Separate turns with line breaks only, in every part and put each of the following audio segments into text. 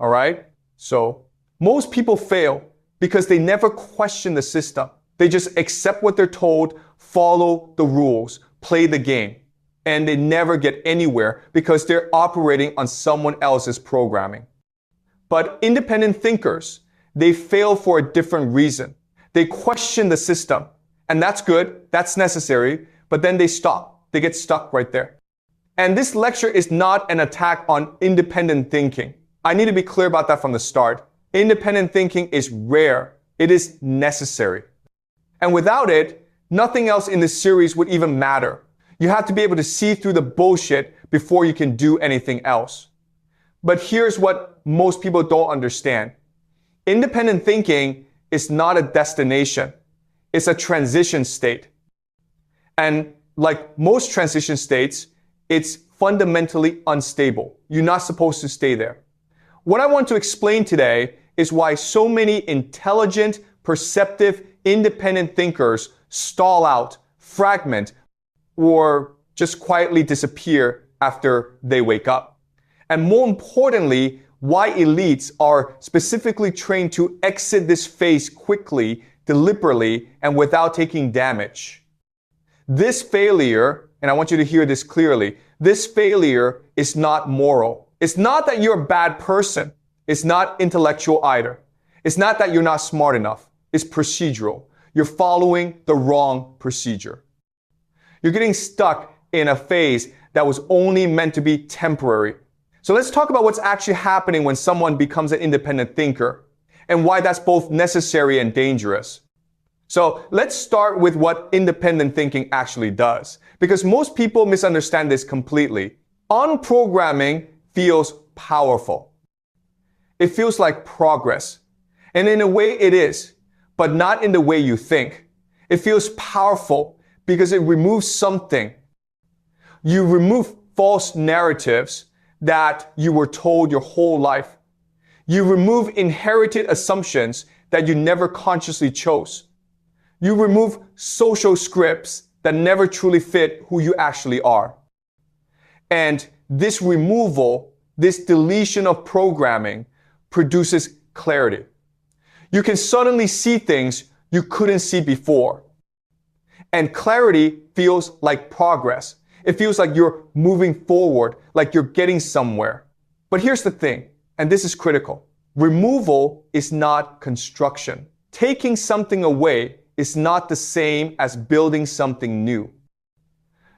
All right? So most people fail because they never question the system. They just accept what they're told, follow the rules, play the game. And they never get anywhere because they're operating on someone else's programming. But independent thinkers, they fail for a different reason. They question the system. And that's good, that's necessary, but then they stop. They get stuck right there. And this lecture is not an attack on independent thinking. I need to be clear about that from the start. Independent thinking is rare. It is necessary. And without it, nothing else in this series would even matter. You have to be able to see through the bullshit before you can do anything else. But here's what most people don't understand. Independent thinking is not a destination. It's a transition state. And like most transition states, it's fundamentally unstable. You're not supposed to stay there. What I want to explain today is why so many intelligent, perceptive, independent thinkers stall out, fragment, or just quietly disappear after they wake up. And more importantly, why elites are specifically trained to exit this phase quickly, deliberately, and without taking damage. This failure, and I want you to hear this clearly, this failure is not moral. It's not that you're a bad person. It's not intellectual either. It's not that you're not smart enough. It's procedural. You're following the wrong procedure. You're getting stuck in a phase that was only meant to be temporary. So let's talk about what's actually happening when someone becomes an independent thinker and why that's both necessary and dangerous. So let's start with what independent thinking actually does, because most people misunderstand this completely. Unprogramming feels powerful. It feels like progress. And in a way it is, but not in the way you think. It feels powerful because it removes something. You remove false narratives that you were told your whole life. You remove inherited assumptions that you never consciously chose. You remove social scripts that never truly fit who you actually are. And this removal, this deletion of programming produces clarity. You can suddenly see things you couldn't see before. And clarity feels like progress. It feels like you're moving forward, like you're getting somewhere. But here's the thing, and this is critical. Removal is not construction. Taking something away is not the same as building something new.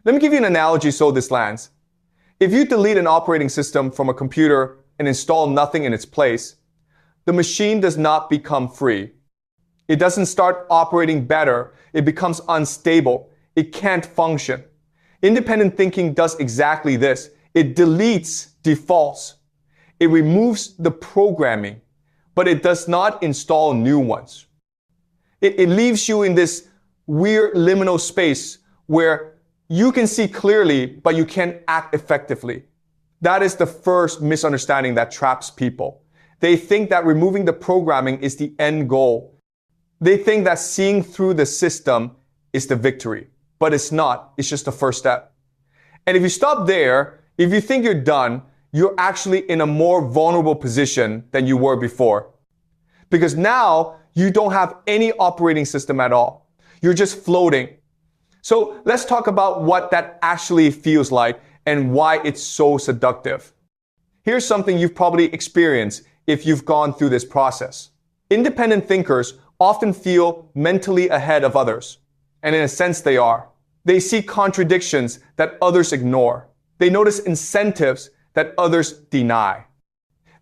Let me give you an analogy so this lands. If you delete an operating system from a computer and install nothing in its place, the machine does not become free. It doesn't start operating better. It becomes unstable. It can't function. Independent thinking does exactly this. It deletes defaults. It removes the programming, but it does not install new ones. It leaves you in this weird liminal space where you can see clearly, but you can't act effectively. That is the first misunderstanding that traps people. They think that removing the programming is the end goal. They think that seeing through the system is the victory, but it's not. It's just the first step. And if you stop there, if you think you're done, you're actually in a more vulnerable position than you were before. Because now you don't have any operating system at all. You're just floating. So let's talk about what that actually feels like and why it's so seductive. Here's something you've probably experienced if you've gone through this process. Independent thinkers often feel mentally ahead of others. And in a sense they are. They see contradictions that others ignore. They notice incentives that others deny.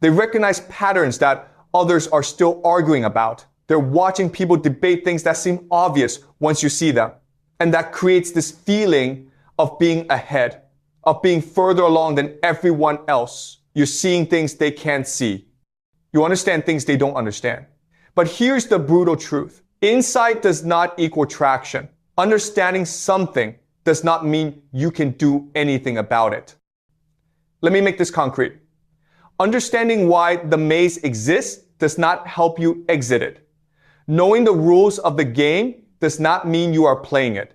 They recognize patterns that others are still arguing about. They're watching people debate things that seem obvious once you see them. And that creates this feeling of being ahead, of being further along than everyone else. You're seeing things they can't see. You understand things they don't understand. But here's the brutal truth. Insight does not equal traction. Understanding something does not mean you can do anything about it. Let me make this concrete. Understanding why the maze exists does not help you exit it. Knowing the rules of the game does not mean you are playing it.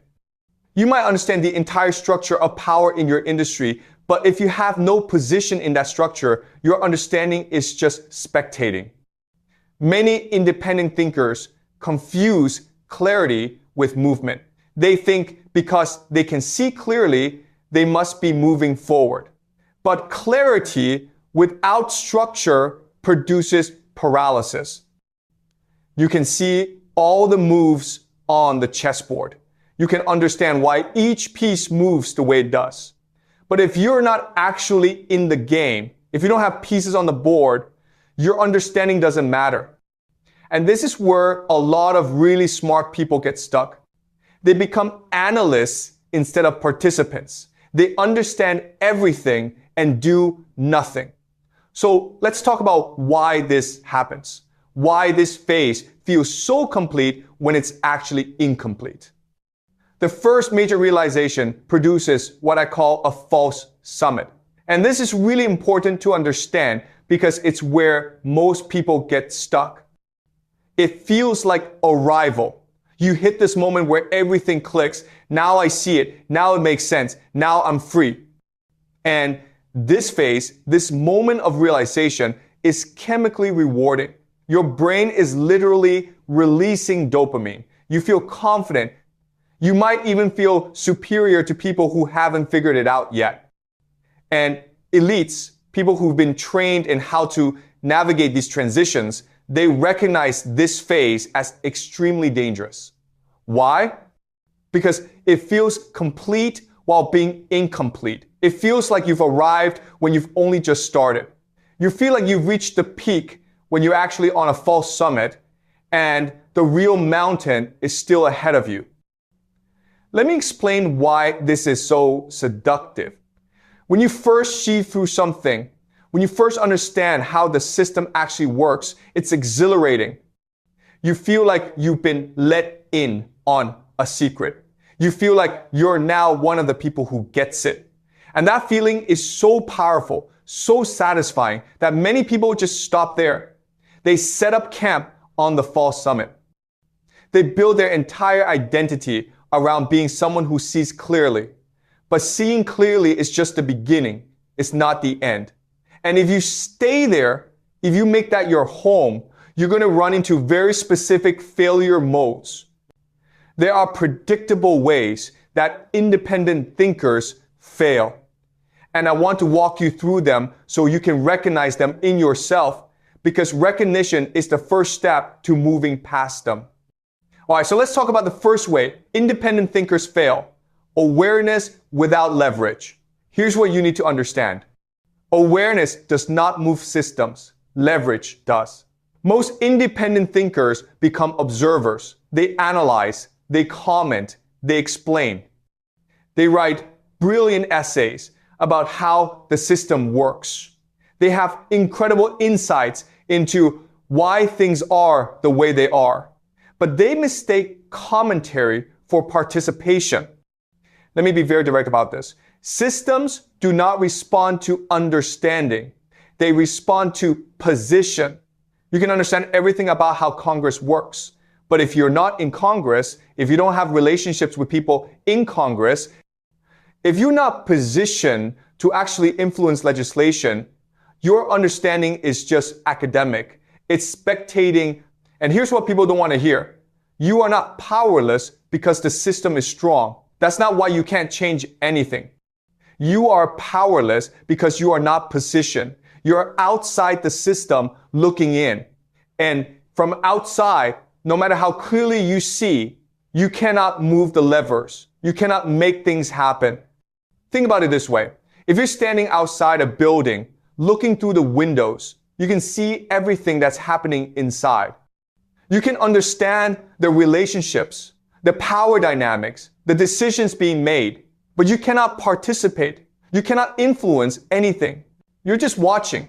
You might understand the entire structure of power in your industry, But if you have no position in that structure, your understanding is just spectating. Many independent thinkers confuse clarity with movement. They think because they can see clearly, they must be moving forward. But clarity without structure produces paralysis. You can see all the moves on the chessboard. You can understand why each piece moves the way it does. But if you're not actually in the game, if you don't have pieces on the board, your understanding doesn't matter. And this is where a lot of really smart people get stuck. They become analysts instead of participants. They understand everything and do nothing. So let's talk about why this happens. Why this phase feels so complete when it's actually incomplete. The first major realization produces what I call a false summit. And this is really important to understand because it's where most people get stuck. It feels like arrival. You hit this moment where everything clicks. Now I see it. Now it makes sense. Now I'm free. And this phase, this moment of realization is chemically rewarding. Your brain is literally releasing dopamine. You feel confident. You might even feel superior to people who haven't figured it out yet. And elites, people who've been trained in how to navigate these transitions, they recognize this phase as extremely dangerous. Why? Because it feels complete while being incomplete. It feels like you've arrived when you've only just started. You feel like you've reached the peak when you're actually on a false summit and the real mountain is still ahead of you. Let me explain why this is so seductive. When you first see through something, when you first understand how the system actually works, it's exhilarating. You feel like you've been let in on a secret. You feel like you're now one of the people who gets it. And that feeling is so powerful, so satisfying that many people just stop there. They set up camp on the false summit. They build their entire identity around being someone who sees clearly. But seeing clearly is just the beginning. It's not the end. And if you stay there, if you make that your home, you're going to run into very specific failure modes. There are predictable ways that independent thinkers fail. And I want to walk you through them so you can recognize them in yourself, because recognition is the first step to moving past them. All right, so let's talk about the first way independent thinkers fail. Awareness without leverage. Here's what you need to understand. Awareness does not move systems. Leverage does. Most independent thinkers become observers. They analyze, they comment, they explain. They write brilliant essays about how the system works. They have incredible insights into why things are the way they are. But they mistake commentary for participation. Let me be very direct about this. Systems do not respond to understanding. They respond to position. You can understand everything about how Congress works. But if you're not in Congress, if you don't have relationships with people in Congress, if you're not positioned to actually influence legislation, your understanding is just academic. It's spectating. And here's what people don't want to hear. You are not powerless because the system is strong. That's not why you can't change anything. You are powerless because you are not positioned. You're outside the system looking in. And from outside, no matter how clearly you see, you cannot move the levers. You cannot make things happen. Think about it this way. If you're standing outside a building, looking through the windows, you can see everything that's happening inside. You can understand the relationships, the power dynamics, the decisions being made, but you cannot participate. You cannot influence anything. You're just watching.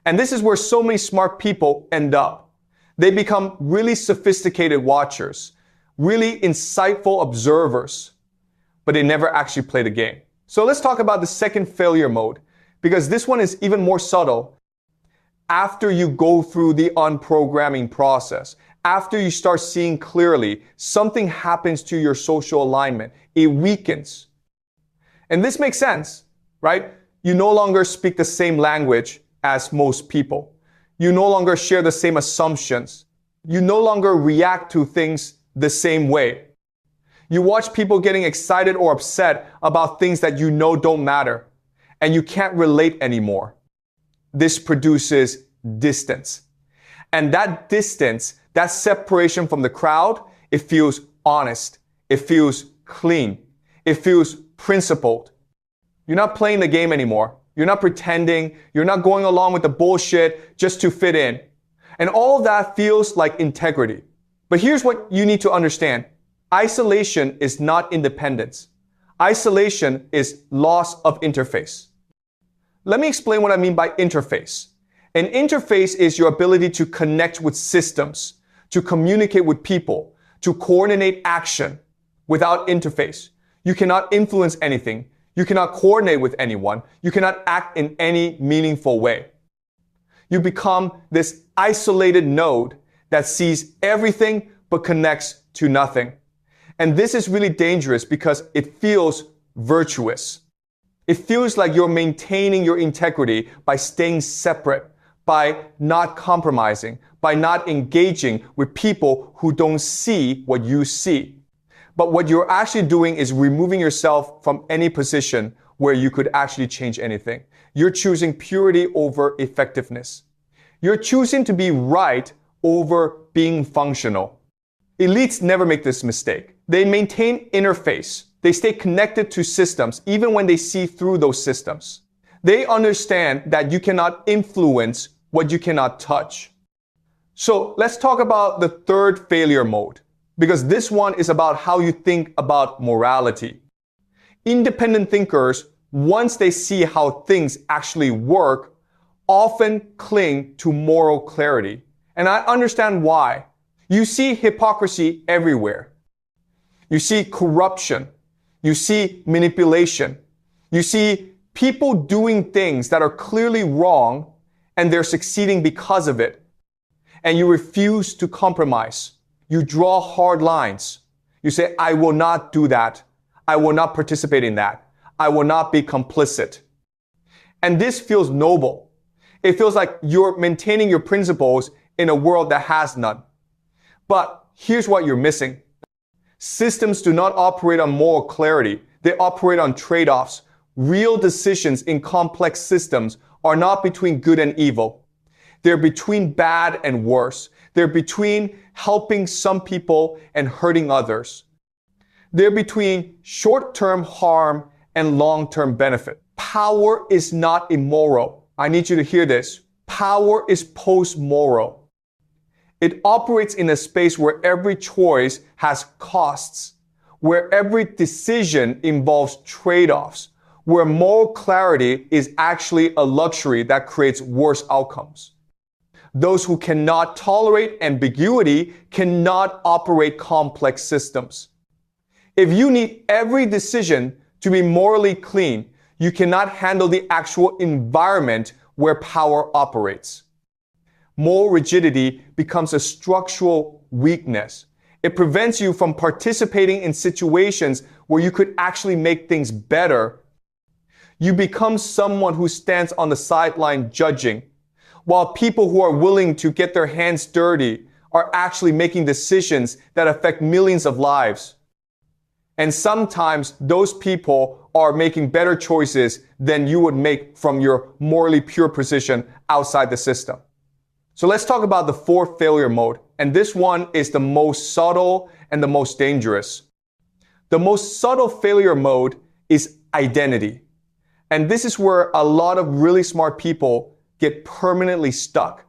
And this is where so many smart people end up. They become really sophisticated watchers, really insightful observers, but they never actually play the game. So let's talk about the second failure mode, because this one is even more subtle. After you go through the unprogramming process, after you start seeing clearly, something happens to your social alignment. It weakens. And this makes sense, right? You no longer speak the same language as most people. You no longer share the same assumptions. You no longer react to things the same way. You watch people getting excited or upset about things that you know don't matter, and you can't relate anymore. This produces distance. And that distance, that separation from the crowd, it feels honest. It feels clean. It feels principled. You're not playing the game anymore. You're not pretending. You're not going along with the bullshit just to fit in. And all of that feels like integrity. But here's what you need to understand. Isolation is not independence. Isolation is loss of interface. Let me explain what I mean by interface. An interface is your ability to connect with systems, to communicate with people, to coordinate action. Without interface, you cannot influence anything. You cannot coordinate with anyone. You cannot act in any meaningful way. You become this isolated node that sees everything but connects to nothing. And this is really dangerous because it feels virtuous. It feels like you're maintaining your integrity by staying separate, by not compromising, by not engaging with people who don't see what you see. But what you're actually doing is removing yourself from any position where you could actually change anything. You're choosing purity over effectiveness. You're choosing to be right over being functional. Elites never make this mistake. They maintain interface. They stay connected to systems even when they see through those systems. They understand that you cannot influence what you cannot touch. So let's talk about the third failure mode, because this one is about how you think about morality. Independent thinkers, once they see how things actually work, often cling to moral clarity. And I understand why. You see hypocrisy everywhere. You see corruption. You see manipulation. You see people doing things that are clearly wrong and they're succeeding because of it. And you refuse to compromise. You draw hard lines. You say, I will not do that. I will not participate in that. I will not be complicit. And this feels noble. It feels like you're maintaining your principles in a world that has none. But here's what you're missing. Systems do not operate on moral clarity. They operate on trade-offs. Real decisions in complex systems are not between good and evil. They're between bad and worse. They're between helping some people and hurting others. They're between short-term harm and long-term benefit. Power is not immoral. I need you to hear this. Power is post-moral. It operates in a space where every choice has costs, where every decision involves trade-offs, where moral clarity is actually a luxury that creates worse outcomes. Those who cannot tolerate ambiguity cannot operate complex systems. If you need every decision to be morally clean, you cannot handle the actual environment where power operates. Moral rigidity becomes a structural weakness. It prevents you from participating in situations where you could actually make things better. You become someone who stands on the sideline judging, while people who are willing to get their hands dirty are actually making decisions that affect millions of lives. And sometimes those people are making better choices than you would make from your morally pure position outside the system. So let's talk about the fourth failure mode. And this one is the most subtle and the most dangerous. The most subtle failure mode is identity. And this is where a lot of really smart people get permanently stuck.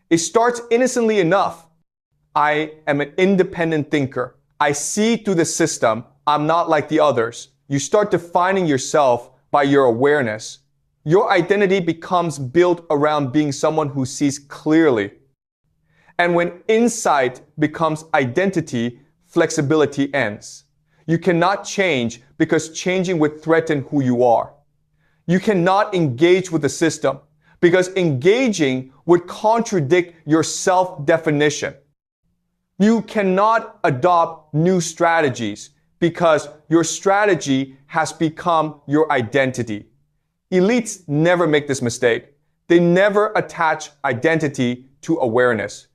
It starts innocently enough. I am an independent thinker. I see through the system. I'm not like the others. You start defining yourself by your awareness. Your identity becomes built around being someone who sees clearly. And when insight becomes identity, flexibility ends. You cannot change because changing would threaten who you are. You cannot engage with the system because engaging would contradict your self-definition. You cannot adopt new strategies because your strategy has become your identity. Elites never make this mistake. They never attach identity to awareness.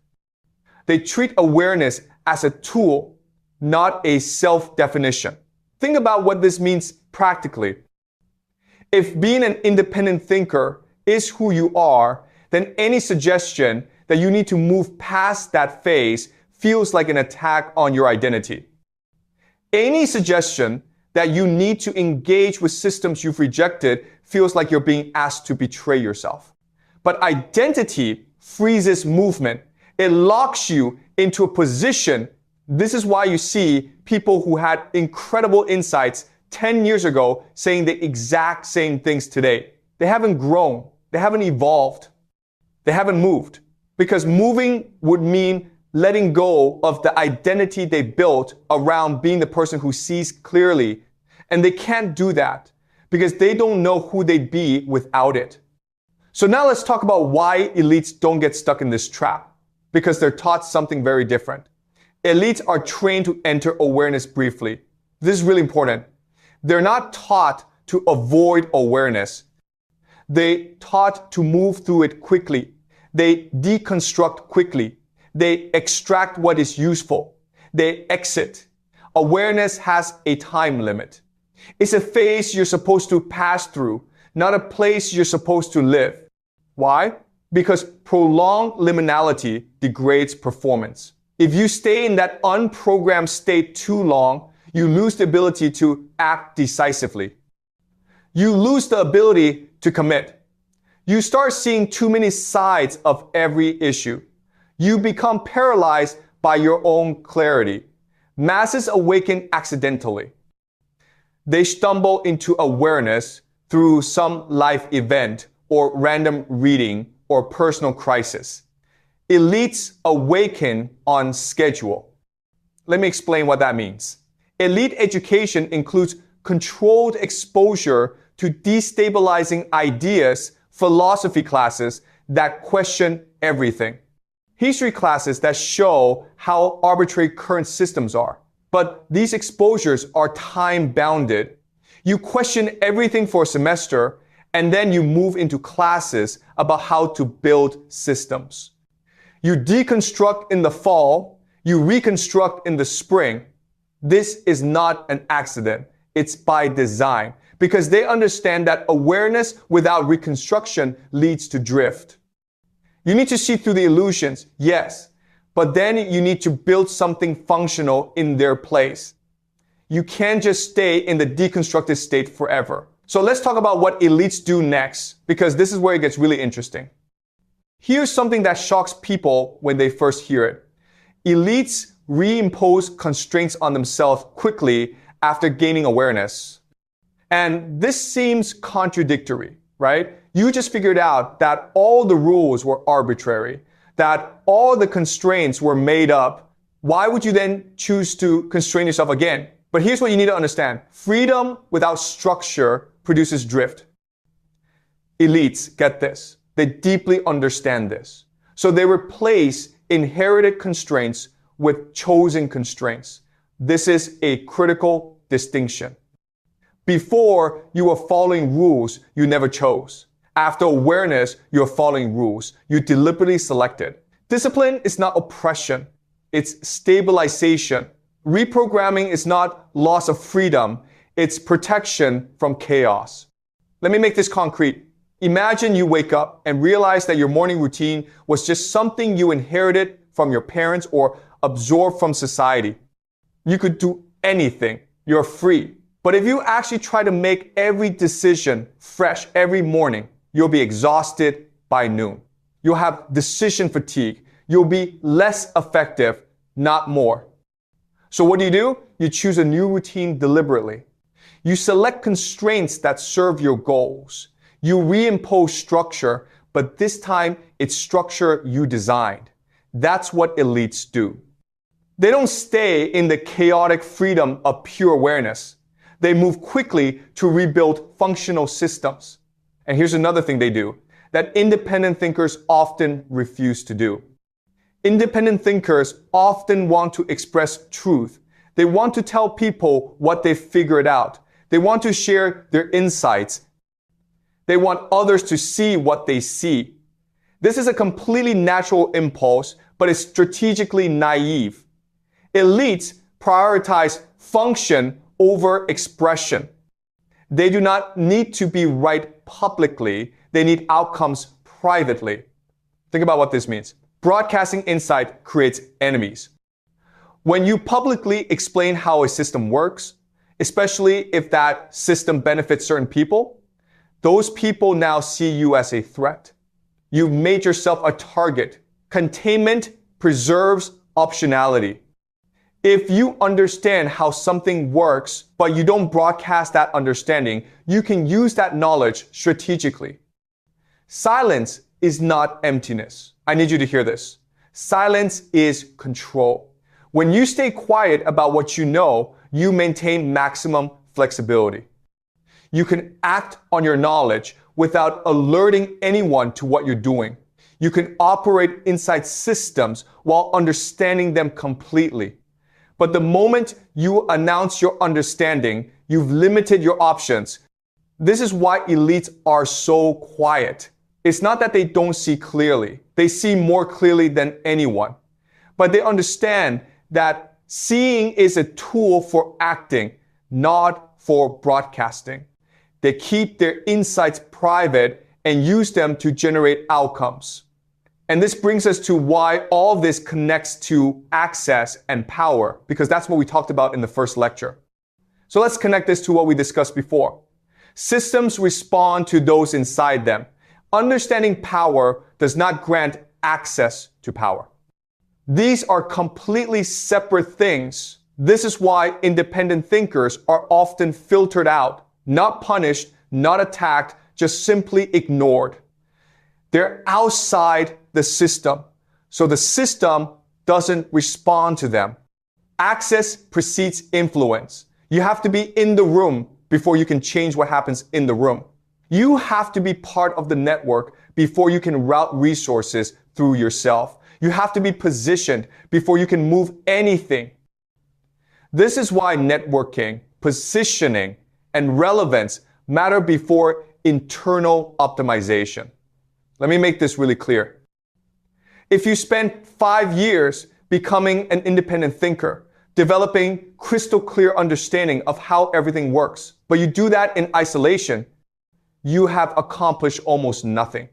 They treat awareness as a tool, not a self-definition. Think about what this means practically. If being an independent thinker is who you are, then any suggestion that you need to move past that phase feels like an attack on your identity. Any suggestion that you need to engage with systems you've rejected feels like you're being asked to betray yourself. But identity freezes movement. It locks you into a position. This is why you see people who had incredible insights 10 years ago saying the exact same things today. They haven't grown. They haven't evolved. They haven't moved. Because moving would mean letting go of the identity they built around being the person who sees clearly. And they can't do that because they don't know who they'd be without it. So now let's talk about why elites don't get stuck in this trap. Because they're taught something very different. Elites are trained to enter awareness briefly. This is really important. They're not taught to avoid awareness. They're taught to move through it quickly. They deconstruct quickly. They extract what is useful. They exit. Awareness has a time limit. It's a phase you're supposed to pass through, not a place you're supposed to live. Why? Because prolonged liminality degrades performance. If you stay in that unprogrammed state too long, you lose the ability to act decisively. You lose the ability to commit. You start seeing too many sides of every issue. You become paralyzed by your own clarity. Masses awaken accidentally. They stumble into awareness through some life event or random reading or personal crisis. Elites awaken on schedule. Let me explain what that means. Elite education includes controlled exposure to destabilizing ideas, philosophy classes that question everything, history classes that show how arbitrary current systems are. But these exposures are time-bounded. You question everything for a semester, and then you move into classes about how to build systems. You deconstruct in the fall, you reconstruct in the spring. This is not an accident. It's by design because they understand that awareness without reconstruction leads to drift. You need to see through the illusions, yes, but then you need to build something functional in their place. You can't just stay in the deconstructed state forever. So let's talk about what elites do next, because this is where it gets really interesting. Here's something that shocks people when they first hear it. Elites reimpose constraints on themselves quickly after gaining awareness. And this seems contradictory, right? You just figured out that all the rules were arbitrary, that all the constraints were made up. Why would you then choose to constrain yourself again? But here's what you need to understand. Freedom without structure produces drift. Elites get this. They deeply understand this. So they replace inherited constraints with chosen constraints. This is a critical distinction. Before, you were following rules you never chose. After awareness, you're following rules you deliberately selected. Discipline is not oppression. It's stabilization. Reprogramming is not loss of freedom. It's protection from chaos. Let me make this concrete. Imagine you wake up and realize that your morning routine was just something you inherited from your parents or absorbed from society. You could do anything. You're free. But if you actually try to make every decision fresh every morning, you'll be exhausted by noon. You'll have decision fatigue. You'll be less effective, not more. So what do? You choose a new routine deliberately. You select constraints that serve your goals. You reimpose structure, but this time it's structure you designed. That's what elites do. They don't stay in the chaotic freedom of pure awareness. They move quickly to rebuild functional systems. And here's another thing they do that independent thinkers often refuse to do. Independent thinkers often want to express truth. They want to tell people what they've figured out. They want to share their insights. They want others to see what they see. This is a completely natural impulse, but it's strategically naive. Elites prioritize function over expression. They do not need to be right publicly. They need outcomes privately. Think about what this means. Broadcasting insight creates enemies. When you publicly explain how a system works, especially if that system benefits certain people, those people now see you as a threat. You've made yourself a target. Containment preserves optionality. If you understand how something works, but you don't broadcast that understanding, you can use that knowledge strategically. Silence is not emptiness. I need you to hear this. Silence is control. When you stay quiet about what you know, you maintain maximum flexibility. You can act on your knowledge without alerting anyone to what you're doing. You can operate inside systems while understanding them completely. But the moment you announce your understanding, you've limited your options. This is why elites are so quiet. It's not that they don't see clearly. They see more clearly than anyone. But they understand that seeing is a tool for acting, not for broadcasting. They keep their insights private and use them to generate outcomes. And this brings us to why all of this connects to access and power, because that's what we talked about in the first lecture. So let's connect this to what we discussed before. Systems respond to those inside them. Understanding power does not grant access to power. These are completely separate things. This is why independent thinkers are often filtered out, not punished, not attacked, just simply ignored. They're outside the system, so the system doesn't respond to them. Access precedes influence. You have to be in the room before you can change what happens in the room. You have to be part of the network before you can route resources through yourself. You have to be positioned before you can move anything. This is why networking, positioning, and relevance matter before internal optimization. Let me make this really clear. If you spend 5 years becoming an independent thinker, developing crystal clear understanding of how everything works, but you do that in isolation, you have accomplished almost nothing.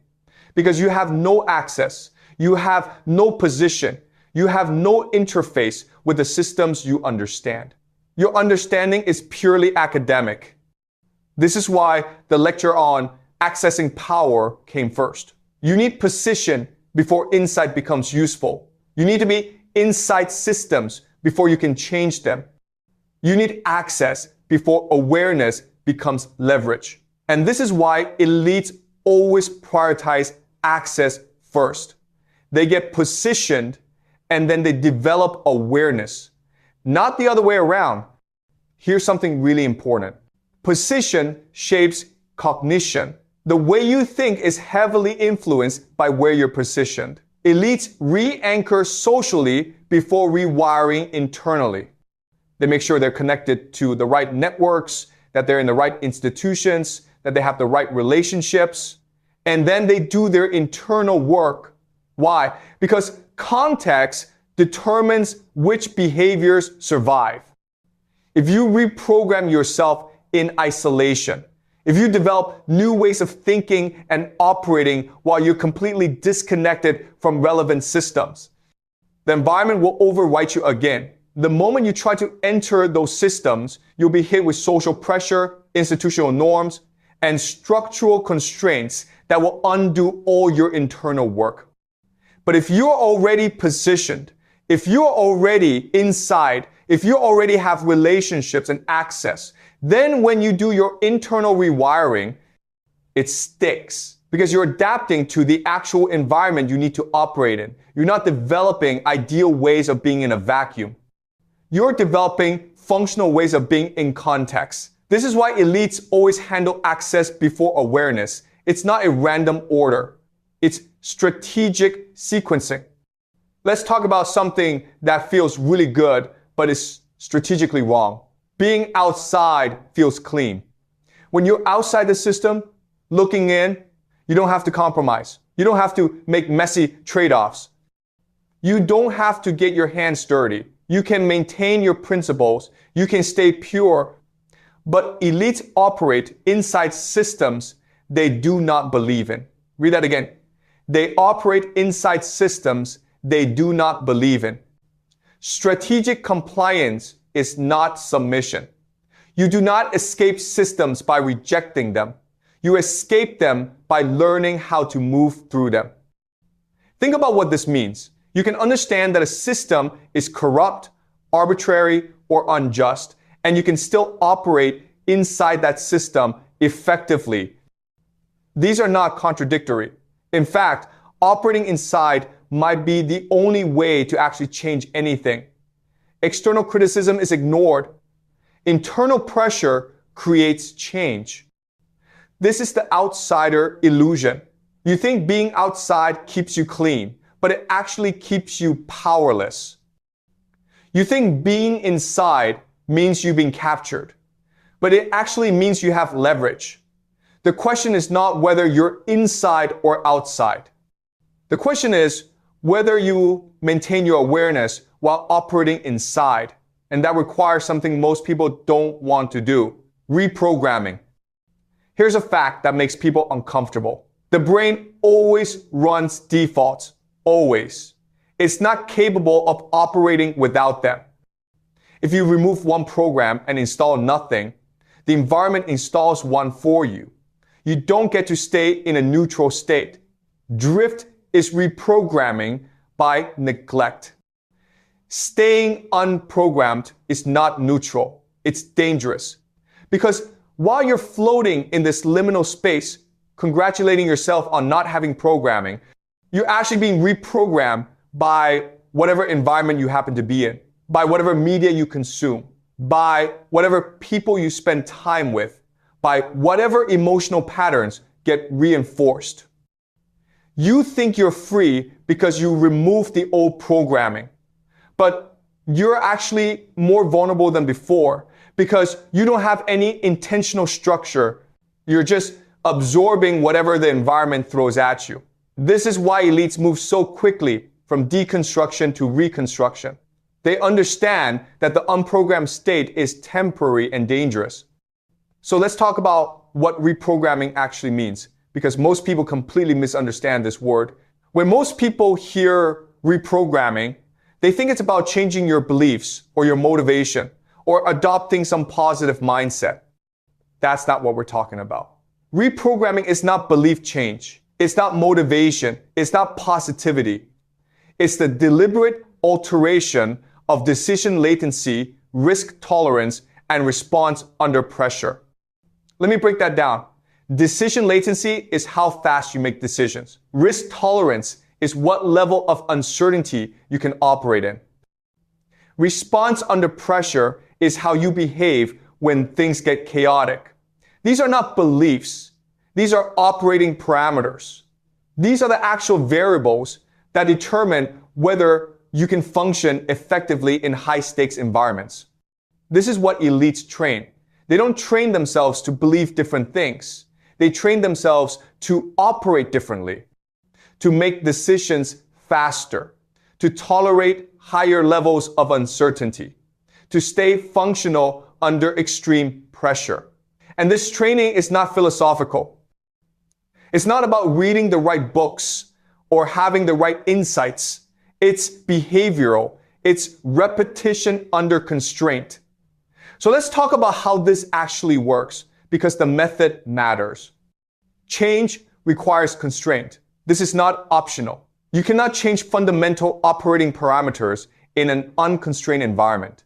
Because you have no access, you have no position, you have no interface with the systems you understand. Your understanding is purely academic. This is why the lecture on accessing power came first. You need position before insight becomes useful. You need to be inside systems before you can change them. You need access before awareness becomes leverage. And this is why elites always prioritize access first. They get positioned and then they develop awareness. Not the other way around. Here's something really important. Position shapes cognition. The way you think is heavily influenced by where you're positioned. Elites re-anchor socially before rewiring internally. They make sure they're connected to the right networks, that they're in the right institutions, that they have the right relationships, and then they do their internal work. Why? Because context determines which behaviors survive. If you reprogram yourself in isolation, if you develop new ways of thinking and operating while you're completely disconnected from relevant systems, the environment will overwrite you again. The moment you try to enter those systems, you'll be hit with social pressure, institutional norms, and structural constraints that will undo all your internal work. But if you're already positioned, if you're already inside, if you already have relationships and access, then when you do your internal rewiring, it sticks because you're adapting to the actual environment you need to operate in. You're not developing ideal ways of being in a vacuum. You're developing functional ways of being in context. This is why elites always handle access before awareness. It's not a random order. It's strategic sequencing. Let's talk about something that feels really good, but is strategically wrong. Being outside feels clean. When you're outside the system, looking in. You don't have to compromise. You don't have to make messy trade-offs. You don't have to get your hands dirty. You can maintain your principles. You can stay pure. But elites operate inside systems they do not believe in. Read that again. They operate inside systems they do not believe in. Strategic compliance is not submission. You do not escape systems by rejecting them. You escape them by learning how to move through them. Think about what this means. You can understand that a system is corrupt, arbitrary, or unjust, and you can still operate inside that system effectively. These are not contradictory. In fact, operating inside might be the only way to actually change anything. External criticism is ignored. Internal pressure creates change. This is the outsider illusion. You think being outside keeps you clean, but it actually keeps you powerless. You think being inside means you've been captured, but it actually means you have leverage. The question is not whether you're inside or outside. The question is whether you maintain your awareness while operating inside. And that requires something most people don't want to do: reprogramming. Here's a fact that makes people uncomfortable. The brain always runs defaults. Always. It's not capable of operating without them. If you remove one program and install nothing, the environment installs one for you. You don't get to stay in a neutral state. Drift is reprogramming by neglect. Staying unprogrammed is not neutral. It's dangerous. Because while you're floating in this liminal space, congratulating yourself on not having programming, you're actually being reprogrammed by whatever environment you happen to be in, by whatever media you consume, by whatever people you spend time with, by whatever emotional patterns get reinforced. You think you're free because you removed the old programming, but you're actually more vulnerable than before because you don't have any intentional structure. You're just absorbing whatever the environment throws at you. This is why elites move so quickly from deconstruction to reconstruction. They understand that the unprogrammed state is temporary and dangerous. So let's talk about what reprogramming actually means, because most people completely misunderstand this word. When most people hear reprogramming, they think it's about changing your beliefs or your motivation or adopting some positive mindset. That's not what we're talking about. Reprogramming is not belief change. It's not motivation. It's not positivity. It's the deliberate alteration of decision latency, risk tolerance, and response under pressure. Let me break that down. Decision latency is how fast you make decisions. Risk tolerance is what level of uncertainty you can operate in. Response under pressure is how you behave when things get chaotic. These are not beliefs. These are operating parameters. These are the actual variables that determine whether you can function effectively in high-stakes environments. This is what elites train. They don't train themselves to believe different things. They train themselves to operate differently, to make decisions faster, to tolerate higher levels of uncertainty, to stay functional under extreme pressure. And this training is not philosophical. It's not about reading the right books or having the right insights. It's behavioral. It's repetition under constraint. So let's talk about how this actually works, because the method matters. Change requires constraint. This is not optional. You cannot change fundamental operating parameters in an unconstrained environment.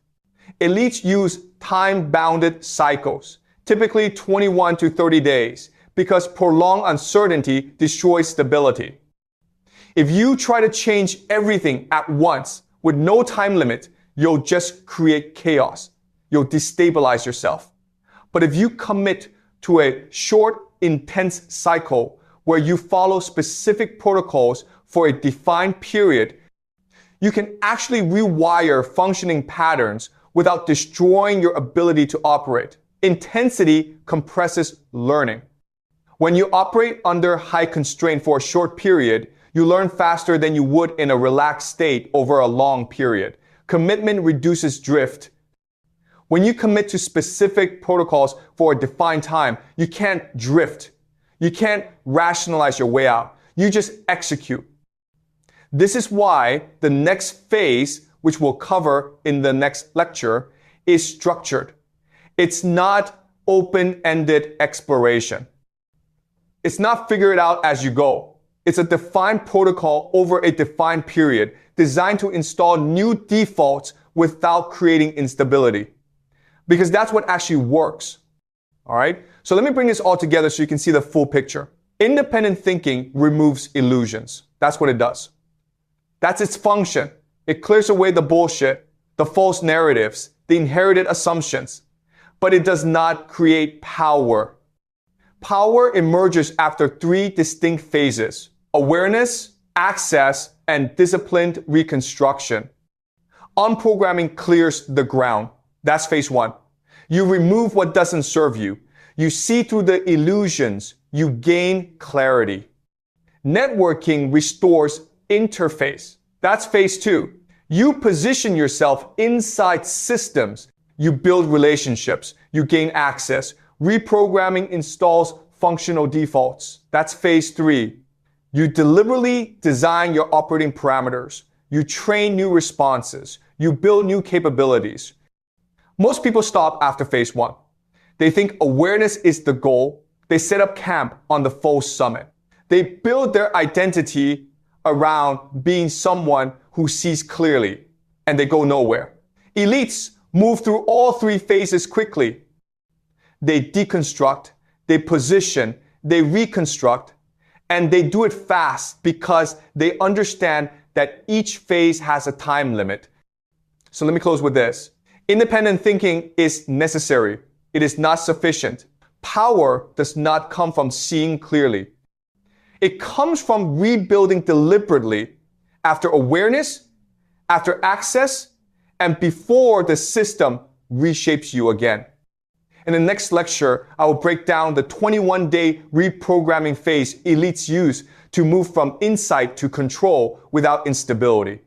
Elites use time-bounded cycles, typically 21 to 30 days, because prolonged uncertainty destroys stability. If you try to change everything at once with no time limit, you'll just create chaos. You'll destabilize yourself. But if you commit to a short, intense cycle where you follow specific protocols for a defined period, you can actually rewire functioning patterns without destroying your ability to operate. Intensity compresses learning. When you operate under high constraint for a short period, you learn faster than you would in a relaxed state over a long period. Commitment reduces drift. When you commit to specific protocols for a defined time, you can't drift. You can't rationalize your way out. You just execute. This is why the next phase, which we'll cover in the next lecture, is structured. It's not open-ended exploration. It's not figure it out as you go. It's a defined protocol over a defined period designed to install new defaults without creating instability. Because that's what actually works. All right? So let me bring this all together so you can see the full picture. Independent thinking removes illusions. That's what it does. That's its function. It clears away the bullshit, the false narratives, the inherited assumptions. But it does not create power. Power emerges after three distinct phases: awareness, access, and disciplined reconstruction. Unprogramming clears the ground. That's phase one. You remove what doesn't serve you. You see through the illusions. You gain clarity. Networking restores interface. That's phase two. You position yourself inside systems. You build relationships. You gain access. Reprogramming installs functional defaults. That's phase three. You deliberately design your operating parameters. You train new responses. You build new capabilities. Most people stop after phase one. They think awareness is the goal. They set up camp on the false summit. They build their identity around being someone who sees clearly, and they go nowhere. Elites move through all three phases quickly. They deconstruct, they position, they reconstruct, and they do it fast because they understand that each phase has a time limit. So let me close with this. Independent thinking is necessary. It is not sufficient. Power does not come from seeing clearly. It comes from rebuilding deliberately after awareness, after access, and before the system reshapes you again. In the next lecture, I will break down the 21-day reprogramming phase elites use to move from insight to control without instability.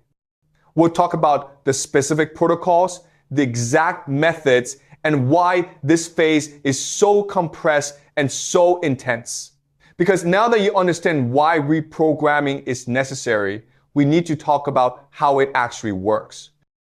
We'll talk about the specific protocols, the exact methods, and why this phase is so compressed and so intense. Because now that you understand why reprogramming is necessary, we need to talk about how it actually works.